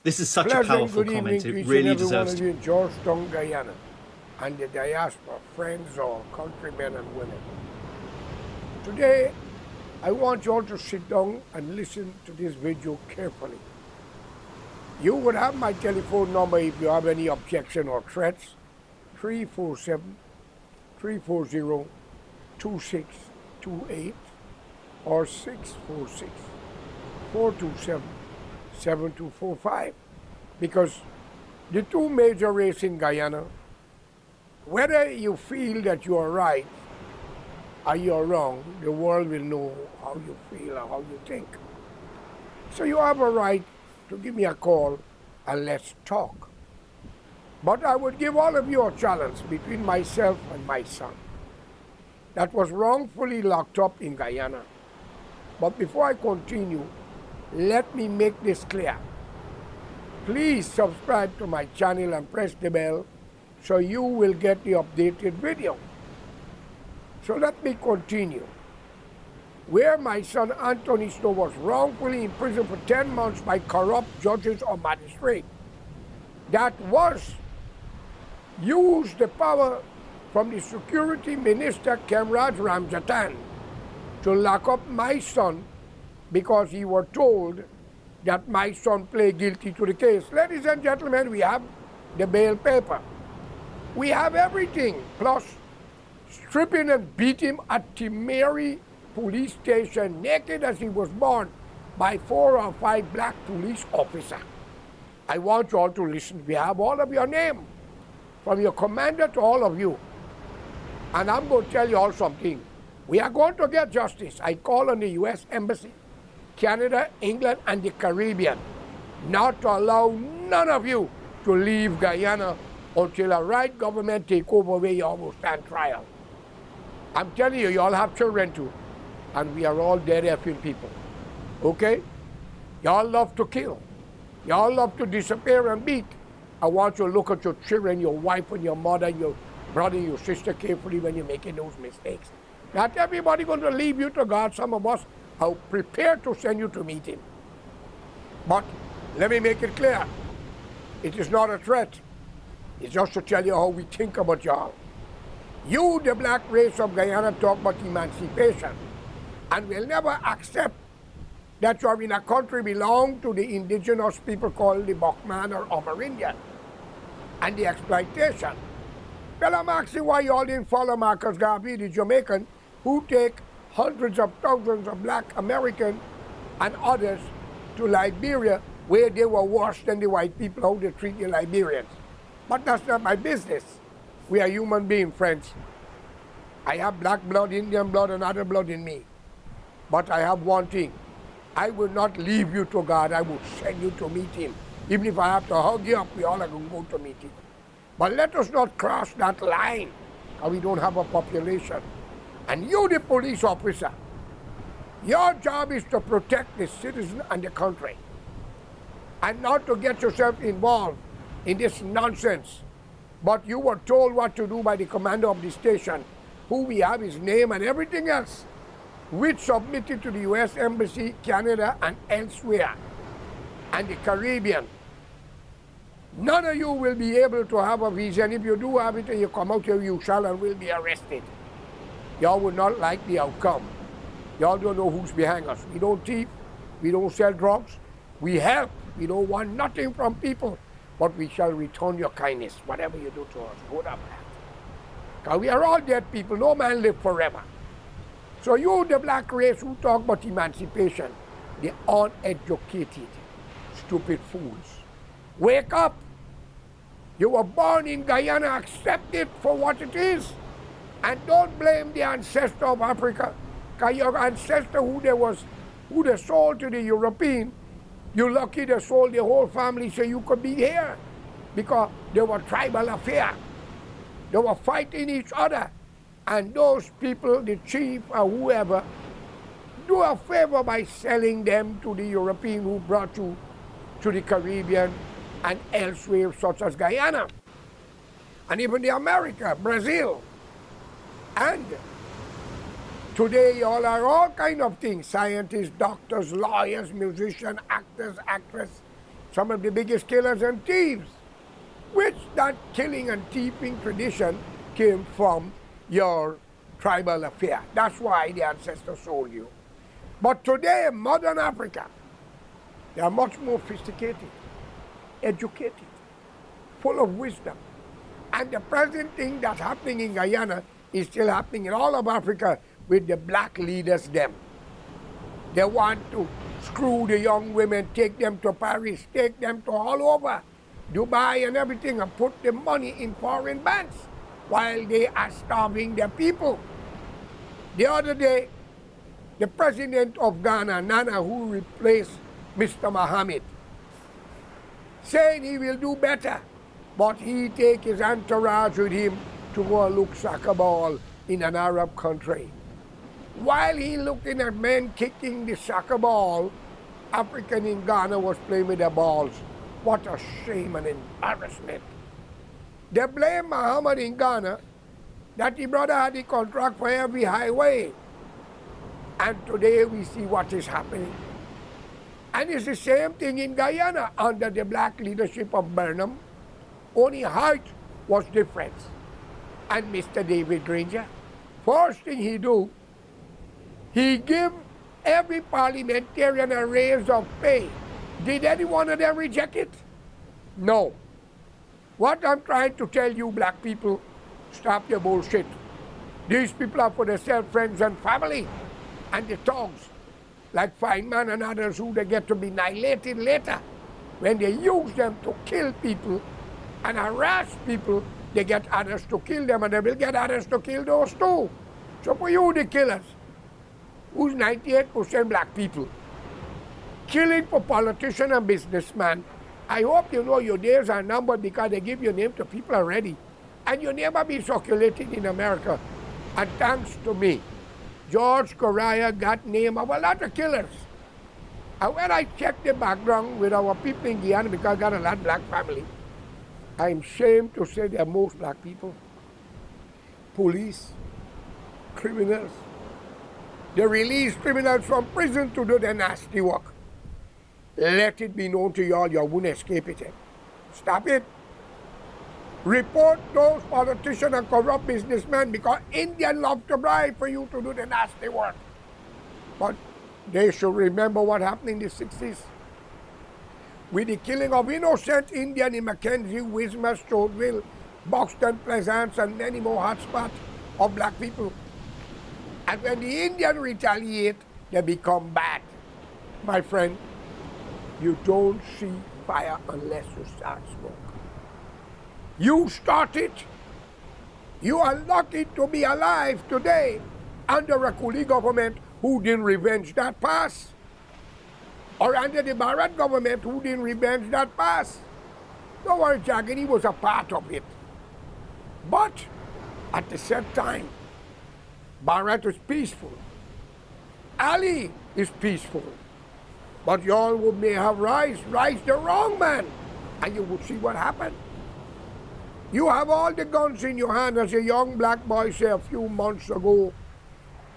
This is such a Pleasant powerful good comment. evening to It each and really every one deserves of to. you in Georgetown, Guyana, and the diaspora, friends or countrymen and women. Today, I want you all to sit down and listen to this video carefully. You would have my telephone number if you have any objection or threats, 347-340-2628 or 646-427-7245. Because the two major races in Guyana, whether you feel that you are right or you are wrong, the world will know how you feel or how you think. So you have a right to give me a call and let's talk. But I would give all of you a challenge between myself and my son that was wrongfully locked up in Guyana. But before I continue, let me make this clear. Please subscribe to my channel and press the bell so you will get the updated video. So let me continue. Where my son Anthony Snow was wrongfully imprisoned for 10 months by corrupt judges or magistrates that was used the power from the security minister Kemraj Ramjatan to lock up my son because he was told that my son pled guilty to the case. Ladies and gentlemen, we have the bail paper. We have everything, plus stripping and beating him at Timeri police station naked as he was born by 4 or 5 black police officers. I want you all to listen. We have all of your name, from your commander to all of you. And I'm going to tell you all something. We are going to get justice. I call on the U.S. Embassy, Canada, England, and the Caribbean not to allow none of you to leave Guyana until a right government take over where you all will stand trial. I'm telling you, you all have children too, and we are all dead effing people, okay? Y'all love to kill. Y'all love to disappear and beat. I want you to look at your children, your wife and your mother, your brother, your sister carefully when you're making those mistakes. Not everybody going to leave you to God. Some of us are prepared to send you to meet him. But let me make it clear. It is not a threat. It's just to tell you how we think about y'all. You, the black race of Guyana, talk about emancipation. And we'll never accept that you're in a country belong to the indigenous people called the Bokman or Amerindian and the exploitation. Well, I'm asking why y'all didn't follow Marcus Garvey, the Jamaican, who take hundreds of thousands of black Americans and others to Liberia, where they were worse than the white people, how they treat the Liberians. But that's not my business. We are human beings, friends. I have black blood, Indian blood, and other blood in me. But I have one thing. I will not leave you to God. I will send you to meet him. Even if I have to hug you up, we all are going to go to meet him. But let us not cross that line, because we don't have a population. And you, the police officer, your job is to protect the citizen and the country, and not to get yourself involved in this nonsense. But you were told what to do by the commander of the station, who we have his name and everything else, which submitted to the U.S. Embassy, Canada, and elsewhere, and the Caribbean. None of you will be able to have a visa, and if you do have it and you come out here, you shall and will be arrested. Y'all would not like the outcome. Y'all don't know who's behind us. We don't thief, we don't sell drugs, we help. We don't want nothing from people, but we shall return your kindness, whatever you do to us, good or bad. Because we are all dead people, no man live forever. So you, the black race who talk about emancipation, the uneducated, stupid fools, wake up. You were born in Guyana, accept it for what it is. And don't blame the ancestor of Africa, because your ancestor who they sold to the European, you lucky they sold the whole family so you could be here. Because they were tribal affair. They were fighting each other. And those people, the chief or whoever, do a favor by selling them to the European who brought you to the Caribbean and elsewhere, such as Guyana. And even the America, Brazil. And today y'all are all kind of things, scientists, doctors, lawyers, musicians, actors, actresses, some of the biggest killers and thieves, which that killing and thieving tradition came from your tribal affair. That's why the ancestors sold you. But today, modern Africa, they are much more sophisticated, educated, full of wisdom. And the present thing that's happening in Guyana is still happening in all of Africa with the black leaders them. They want to screw the young women, take them to Paris, take them to all over, Dubai and everything, and put the money in foreign banks while they are starving their people. The other day, the president of Ghana, Nana, who replaced Mr. Mohammed, saying he will do better, but he take his entourage with him to go and look soccer ball in an Arab country. While he looking at men kicking the soccer ball, African in Ghana was playing with their balls. What a shame and embarrassment. They blame Muhammad in Ghana that the brother had the contract for every highway. And today we see what is happening. And it's the same thing in Guyana under the black leadership of Burnham. Only height was different. And Mr. David Granger, first thing he do, he give every parliamentarian a raise of pay. Did any one of them reject it? No. What I'm trying to tell you, black people, stop your bullshit. These people are for themselves, friends and family. And the thugs, like Feynman and others who they get to be annihilated later. When they use them to kill people and harass people, they get others to kill them, and they will get others to kill those too. So for you, the killers, who's 98% black people, killing for politicians and businessmen, I hope you know your days are numbered because they give your name to people already. And you never be circulated in America. And thanks to me, George Correa got name of a lot of killers. And when I check the background with our people in Guyana, because I got a lot of black family, I'm ashamed to say they're most black people. Police, criminals. They release criminals from prison to do their nasty work. Let it be known to you all, you won't escape it. Stop it. Report those politicians and corrupt businessmen because Indians love to bribe for you to do the nasty work. But they should remember what happened in the 60s with the killing of innocent Indians in Mackenzie, Wismar, Stouffville, Buxton, Pleasance, and many more hotspots of black people. And when the Indians retaliate, they become bad. My friend, you don't see fire unless you start smoke. You start it. You are lucky to be alive today under a coolie government who didn't revenge that past, or under the Barrett government who didn't revenge that past. Don't worry, Jagini was a part of it. But at the same time, Barrett is peaceful. Ali is peaceful. But y'all may have rise the wrong man, and you would see what happened. You have all the guns in your hand, as a young black boy said a few months ago.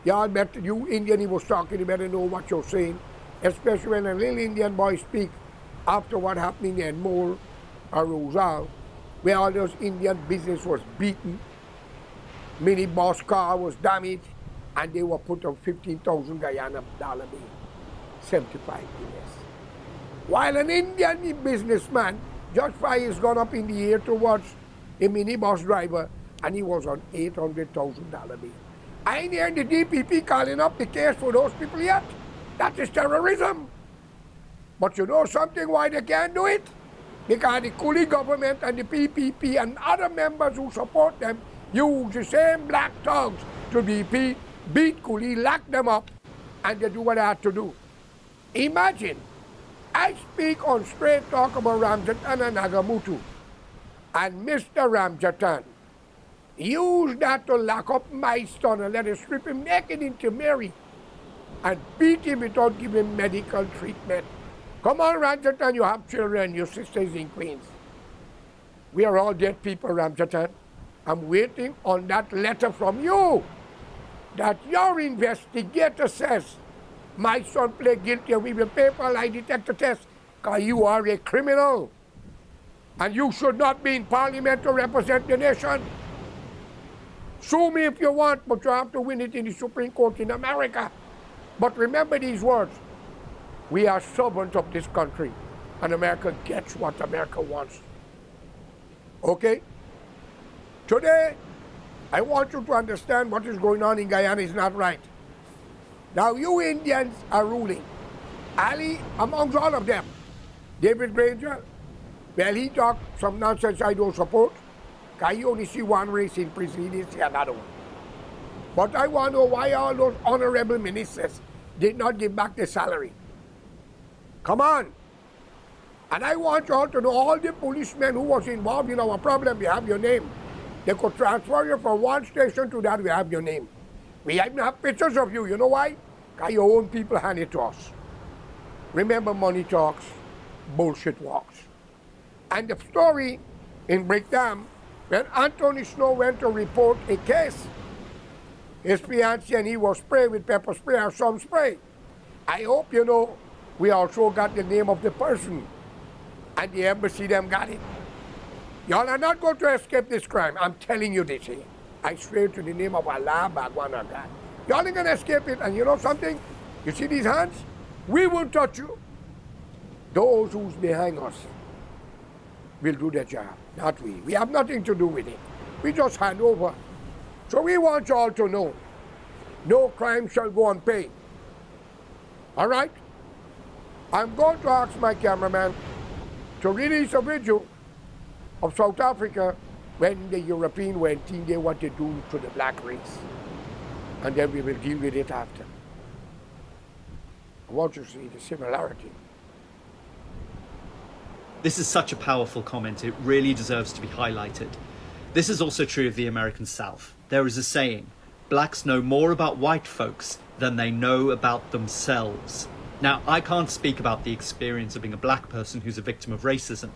Y'all better, you Indian he was talking, you better know what you're saying. Especially when a little Indian boy speak after what happened in Moore or Rosal, where all those Indian business was beaten, mini boss car was damaged, and they were put on 15,000 Guyana dollar bill, 75 years. While an Indian businessman just fired his gun up in the air towards a minibus driver, and he was on $800,000 bill. I ain't heard the DPP calling up the case for those people yet. That is terrorism. But you know something why they can't do it? Because the coolie government and the PPP and other members who support them use the same black thugs to beat coolie, lock them up, and they do what they have to do. Imagine, I speak on Straight Talk about Ramjatan and Nagamutu, and Mr. Ramjatan used that to lock up my son and let him strip him naked into Mary and beat him without giving him medical treatment. Come on, Ramjatan, you have children, your sisters in Queens. We are all dead people, Ramjatan. I'm waiting on that letter from you that your investigator says my son pled guilty and we will pay for a lie detector test. because you are a criminal. And you should not be in parliament to represent the nation. Sue me if you want, but you have to win it in the Supreme Court in America. But remember these words. We are servants of this country, and America gets what America wants. Okay? Today, I want you to understand what is going on in Guyana is not right. Now, you Indians are ruling. Ali, amongst all of them, David Granger, well, he talked some nonsense I don't support. I only see one race in prison, he didn't see another one. But I want to know why all those honorable ministers did not give back their salary. Come on. And I want you all to know all the policemen who was involved in our problem, we have your name. They could transfer you from one station to that, we have your name. We even have pictures of you. You know why? Because your own people hand it to us. Remember, money talks, bullshit walks. And the story in Brickdam, when Anthony Snow went to report a case, his fiancé and he was sprayed with pepper spray or some spray. I hope you know we also got the name of the person, and the embassy them got it. Y'all are not going to escape this crime. I'm telling you this here. I swear to the name of Allah, Bhagwan God. Y'all ain't gonna escape it. And you know something? You see these hands? We won't touch you. Those who's behind us will do their job, not we. We have nothing to do with it. We just hand over. So we want you all to know, no crime shall go unpaid. All right? I'm going to ask my cameraman to release a video of South Africa when the European went in there what they do to the black race. And then we will deal with it after. I want you to see the similarity. This is such a powerful comment. It really deserves to be highlighted. This is also true of the American South. There is a saying, blacks know more about white folks than they know about themselves. Now, I can't speak about the experience of being a black person who's a victim of racism,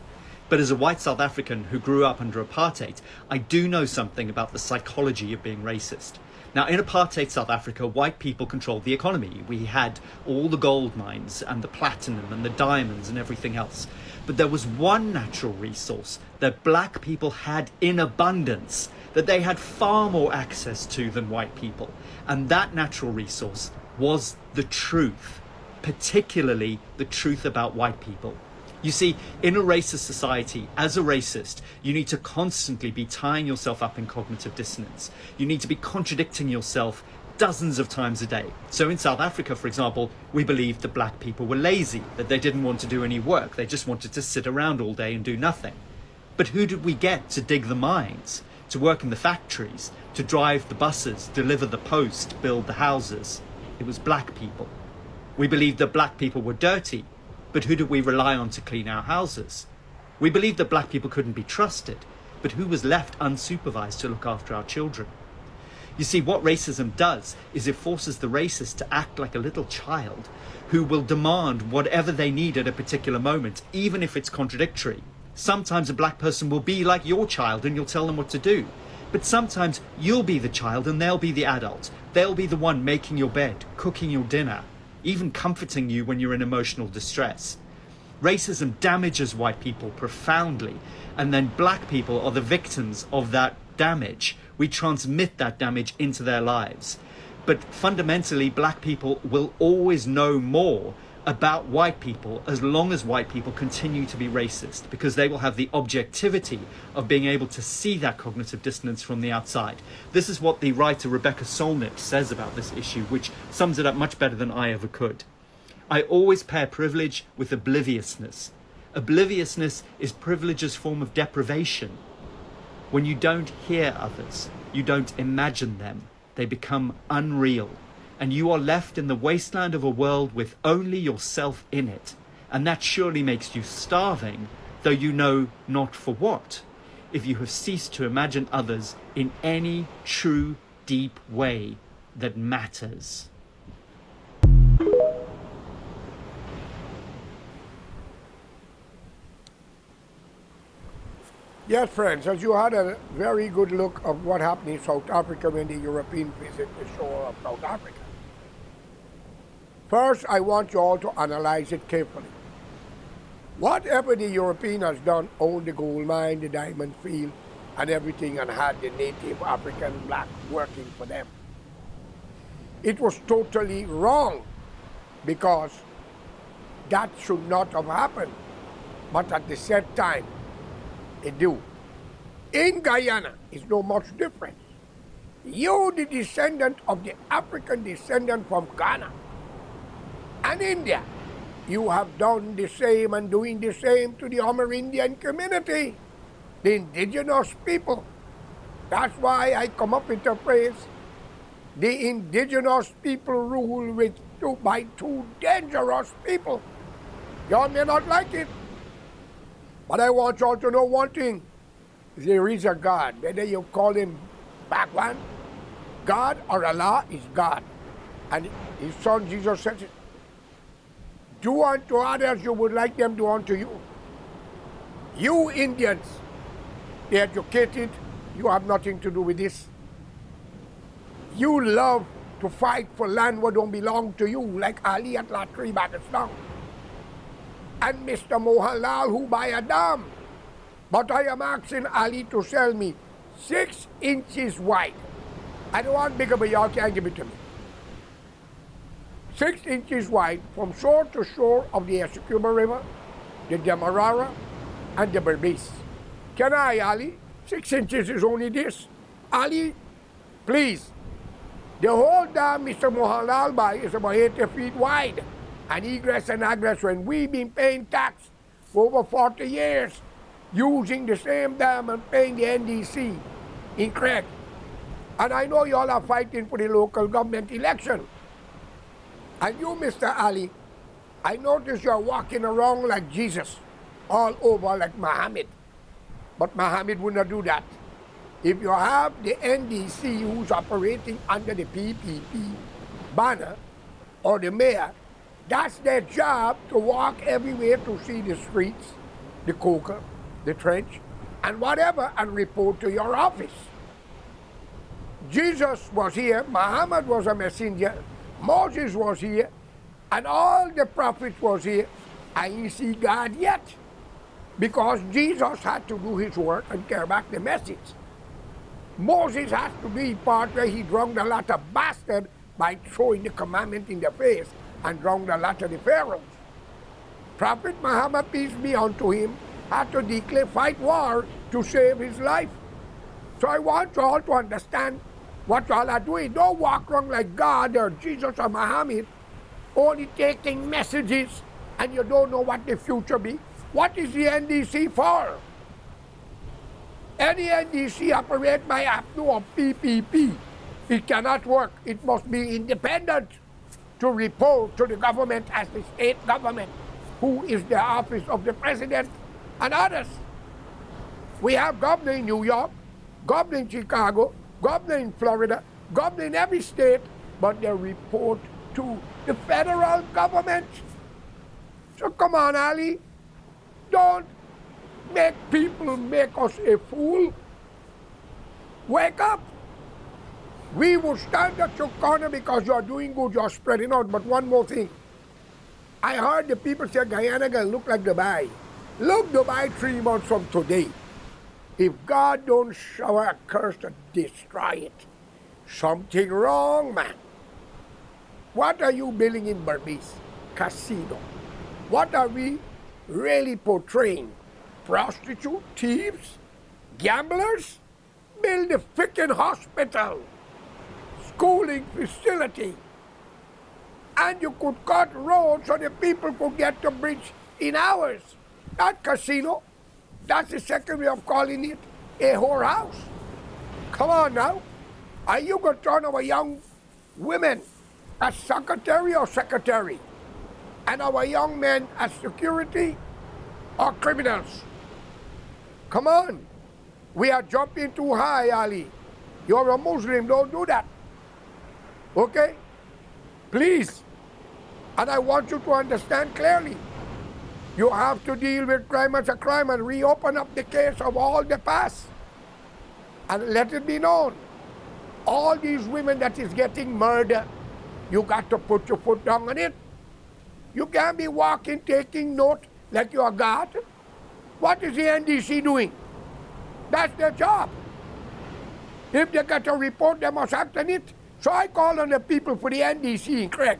but as a white South African who grew up under apartheid, I do know something about the psychology of being racist. Now, in apartheid South Africa, white people controlled the economy. We had all the gold mines and the platinum and the diamonds and everything else. But there was one natural resource that black people had in abundance, that they had far more access to than white people. And that natural resource was the truth, particularly the truth about white people. You see, in a racist society, as a racist, you need to constantly be tying yourself up in cognitive dissonance. You need to be contradicting yourself dozens of times a day. So in South Africa, for example, we believed that black people were lazy, that they didn't want to do any work. They just wanted to sit around all day and do nothing. But who did we get to dig the mines, to work in the factories, to drive the buses, deliver the post, build the houses? It was black people. We believed that black people were dirty, but who did we rely on to clean our houses? We believed that black people couldn't be trusted, but who was left unsupervised to look after our children? You see, what racism does is it forces the racist to act like a little child who will demand whatever they need at a particular moment, even if it's contradictory. Sometimes a black person will be like your child and you'll tell them what to do. But sometimes you'll be the child and they'll be the adult. They'll be the one making your bed, cooking your dinner, even comforting you when you're in emotional distress. Racism damages white people profoundly, and then black people are the victims of that damage. We transmit that damage into their lives. But fundamentally, black people will always know more about white people as long as white people continue to be racist, because they will have the objectivity of being able to see that cognitive dissonance from the outside. This is what the writer Rebecca Solnit says about this issue, which sums it up much better than I ever could. I always pair privilege with obliviousness. Obliviousness is privilege's form of deprivation. When you don't hear others, you don't imagine them, they become unreal. And you are left in the wasteland of a world with only yourself in it. And that surely makes you starving, though you know not for what, if you have ceased to imagine others in any true, deep way that matters. Yes, friends, as you had a very good look of what happened in South Africa when the Europeans visit the shore of South Africa. First, I want you all to analyze it carefully. Whatever the European has done, owned the gold mine, the diamond field, and everything, and had the native African black working for them. It was totally wrong because that should not have happened. But at the same time, it do. In Guyana, it's no much different. You, the descendant of the African descendant from Ghana and India, you have done the same and doing the same to the Amerindian community, the indigenous people. That's why I come up with the phrase, the indigenous people rule by two dangerous people. Y'all may not like it, but I want y'all to know one thing. There is a God, whether you call him Bhagwan, God, or Allah is God. And his son Jesus said it. Do unto others you would like them to do unto you. You Indians, the educated, you have nothing to do with this. You love to fight for land what don't belong to you, like Ali at Latri, Pakistan. And Mr. Mohanlal who buy a dam. But I am asking Ali to sell me 6 inches wide. I don't want bigger, but y'all can't give it to me. 6 inches wide from shore to shore of the Essecuba River, the Demerara, and the Berbice. Can I, Ali? 6 inches is only this. Ali, please. The whole dam Mr. Mohanlal buy is about 80 feet wide. And egress and egress, when we've been paying tax for over 40 years, using the same dam and paying the NDC in Craig. And I know you all are fighting for the local government election. And you, Mr. Ali, I notice you're walking around like Jesus, all over like Muhammad. But Muhammad would not do that. If you have the NDC who's operating under the PPP banner, or the mayor, that's their job to walk everywhere to see the streets, the coker, the trench, and whatever, and report to your office. Jesus was here, Muhammad was a messenger, Moses was here, and all the prophets was here. I ain't see God yet, because Jesus had to do his work and carry back the message. Moses has to be part where he drowned a lot of bastard by throwing the commandment in their face and drowned a lot of the pharaohs. Prophet Muhammad, peace be unto him, had to declare fight war to save his life. So I want you all to understand what you all are doing. Don't walk around like God or Jesus or Muhammad, only taking messages and you don't know what the future be. What is the NDC for? Any NDC operate by APNU or PPP. It cannot work. It must be independent to report to the government as the state government, who is the office of the president and others. We have governor in New York, governor in Chicago, governor in Florida, governor in every state, but they report to the federal government. So come on, Ali, don't make people make us a fool. Wake up. We will stand at your corner because you are doing good, you are spreading out. But one more thing. I heard the people say Guyana gonna look like Dubai. Look Dubai 3 months from today. If God don't shower a curse to destroy it, something wrong, man. What are you building in Berbice? Casino. What are we really portraying? Prostitute, thieves, gamblers? Build a freaking hospital, schooling facility, and you could cut roads so the people could get to bridge in hours. Not casino. That's the second way of calling it a whorehouse. Come on now. Are you going to turn our young women as secretary or secretary? And our young men as security or criminals? Come on. We are jumping too high, Ali. You're a Muslim, don't do that. Okay? Please. And I want you to understand clearly. You have to deal with crime as a crime and reopen up the case of all the past. And let it be known. All these women that is getting murdered, you got to put your foot down on it. You can't be walking, taking note, like you are God? What is the NDC doing? That's their job. If they got a report, they must act on it. So I call on the people for the NDC, Craig.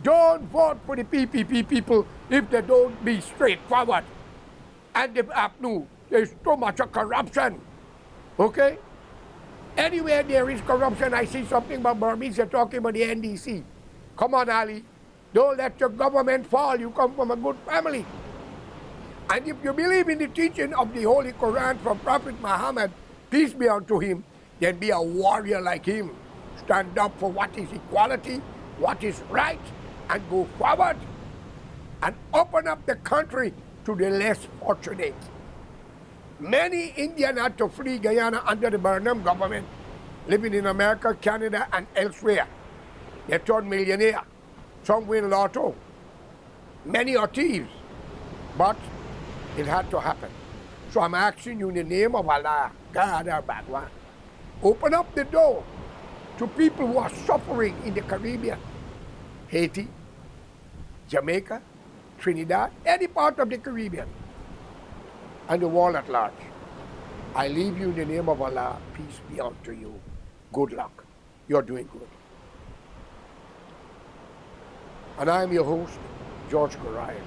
Don't vote for the PPP people if they don't be straightforward. And the APNU, there's too much of corruption. Okay? Anywhere there is corruption, I see something about Burmese, they're talking about the NDC. Come on, Ali. Don't let your government fall. You come from a good family. And if you believe in the teaching of the Holy Quran from Prophet Muhammad, peace be unto him, then be a warrior like him. Stand up for what is equality, what is right, and go forward. And open up the country to the less fortunate. Many Indians had to flee Guyana under the Burnham government, living in America, Canada, and elsewhere. They turned millionaire. Some win lotto. Many are thieves. But it had to happen. So I'm asking you in the name of Allah, God our Bhagwan, open up the door to people who are suffering in the Caribbean, Haiti, Jamaica, Trinidad, any part of the Caribbean, and the world at large. I leave you in the name of Allah. Peace be unto you. Good luck. You're doing good. And I'm your host, George Correa.